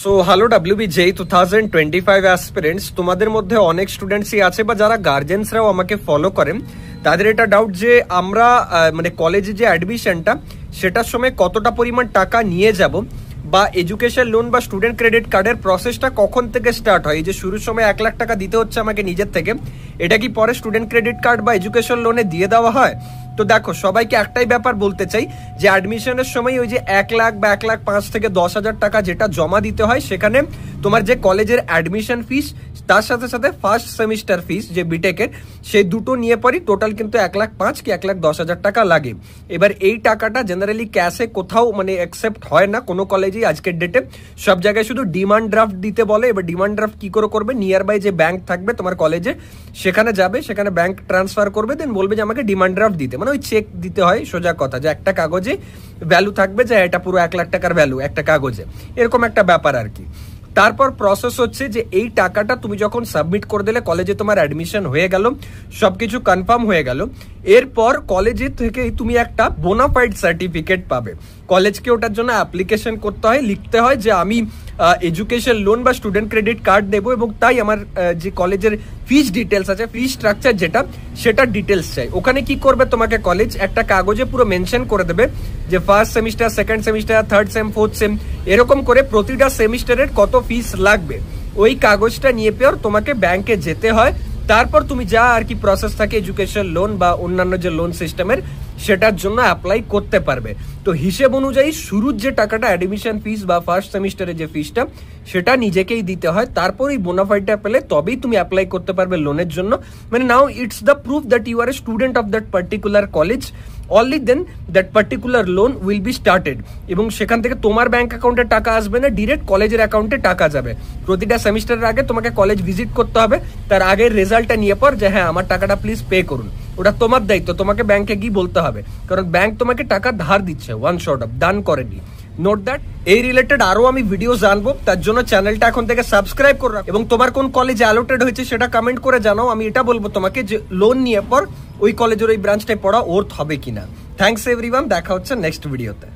So hello WBJ 2025 aspirants, তোমাদের মধ্যে অনেক স্টুডেন্টসই আছে বা যারা গার্জেন্সরাও আমাকে ফলো করেন, তাদের এটা ডাউট যে আমরা মানে কলেজে যে অ্যাডমিশনটা সেটার সময় কতটা পরিমাণ টাকা নিয়ে যাব বা এডুকেশন লোন বা স্টুডেন্ট ক্রেডিট কার্ডের প্রসেসটা কখন থেকে স্টার্ট হয়। এই যে শুরুর সময় 1 লাখ টাকা দিতে হচ্ছে আমাকে নিজের থেকে, এটা কি পরে স্টুডেন্ট ক্রেডিট কার্ড বা এডুকেশন লোনে দিয়ে দেওয়া হয়? তো দেখো, সবাইকে একটাই ব্যাপার বলতে চাই যে অ্যাডমিশনের সময় ওই যে 1 লাখ বা 1,05,000 থেকে 10,000 টাকা যেটা জমা দিতে হয়, সেখানে তোমার যে কলেজের অ্যাডমিশন ফিস তার সাথে সাথে ফার্স্ট সেমিস্টার ফিস যে বিটেকের, সেই দুটো নিয়ে পরই টোটাল কিন্তু 1,05,000 কি 1,10,000 টাকা লাগে। এবার এই টাকাটা জেনারেলি ক্যাশে কোথাও মানে অ্যাকসেপ্ট হয় না কোনো কলেজেই আজকের ডেটে। সব জায়গায় শুধু ডিমান্ড ড্রাফট দিতে বলে। এবার ডিমান্ড ড্রাফট কি করে করবে? নিয়ার বাই যে ব্যাংক থাকবে তোমার কলেজে, সেখানে যাবে, সেখানে ব্যাংক ট্রান্সফার করবে, দেন বলবে যে আমাকে ডিমান্ড ড্রাফট দিতে, মানে ওই চেক দিতে হয় সোজা কথা, যে একটা কাগজে ভ্যালু থাকবে যে এটা পুরো 1 লাখ টাকার ভ্যালু একটা কাগজে, এরকম একটা ব্যাপার আর কি। তারপর প্রসেস হচ্ছে যে এই টাকাটা তুমি যখন সাবমিট করে দিলে, কলেজে তোমার অ্যাডমিশন হয়ে গেল, সবকিছু কনফার্ম হয়ে গেল, এরপর কলেজে থেকে তুমি একটা বোনাফাইড সার্টিফিকেট পাবে। কলেজকে ওটার জন্য অ্যাপ্লিকেশন করতে হয়, লিখতে হয় যে আমি এডুকেশন লোন বা স্টুডেন্ট ক্রেডিট কার্ড নেবো এবং তাই আমার যে কলেজের ফিস ডিটেলস আছে, ফিস স্ট্রাকচার যেটা, সেটার ডিটেলস চাই। ওখানে কি করবে তোমাকে কলেজ একটা কাগজে পুরো মেনশন করে দেবে যে first semester, second semester, third same, fourth sem, এরকম করে প্রতিটা সেমিস্টারের কত ফিস লাগবে ওই কাগজটা নিয়ে পেয়ে তোমাকে ব্যাংকে যেতে হয়। তারপর তুমি যা আর কি প্রসেস থাকে এডুকেশন লোন বা অন্যান্য যে লোন সিস্টেমের, সেটার জন্য অ্যাপ্লাই করতে পারবে। তো হিসেব অনুযায়ী শুরুর যে টাকাটা অ্যাডমিশন ফিস বা ফার্স্ট সেমিস্টারের যে ফিসটা, সেটা নিজেকেই দিতে হয়। তারপর এই বোনাফাইডটা পেলে তবেই তুমি অ্যাপ্লাই করতে পারবে লোনের জন্য। মানে now it's the proof that you are a student of that particular college, only then that particular loan will be started. এবং সেখান থেকে তোমার ব্যাংক অ্যাকাউন্টে টাকা আসবে না, ডিরেক্ট কলেজের অ্যাকাউন্টে টাকা যাবে। প্রতিটা সেমিস্টারের আগে তোমাকে কলেজ ভিজিট করতে হবে, তার আগের রেজাল্টটা নিয়ে পর যে হ্যাঁ আমার টাকাটা প্লিজ পে করুন। ওটা তোমার দায়িত্ব, তোমাকে ব্যাংকে গিয়ে বলতে হবে, কারণ ব্যাংক তোমাকে টাকা ধার দিচ্ছে, ওয়ান শর্ট অফ, দান করেনি। Note that. এই রিলেটেড আরো আমি ভিডিও জানবো, তার জন্য চ্যানেলটা এখন থেকে সাবস্ক্রাইব করে রাখো এবং তোমার কোন কলেজে অ্যালোটেড হয়েছে সেটা কমেন্ট করে জানাও। আমি এটা বলবো তোমাকে যে লোন নিয়ে পর ওই কলেজের ওই ব্রাঞ্চটায় পড়া ওর্থ হবে কিনা। থ্যাংকস এভরিওয়ান, দেখা হচ্ছে নেক্সট ভিডিওতে।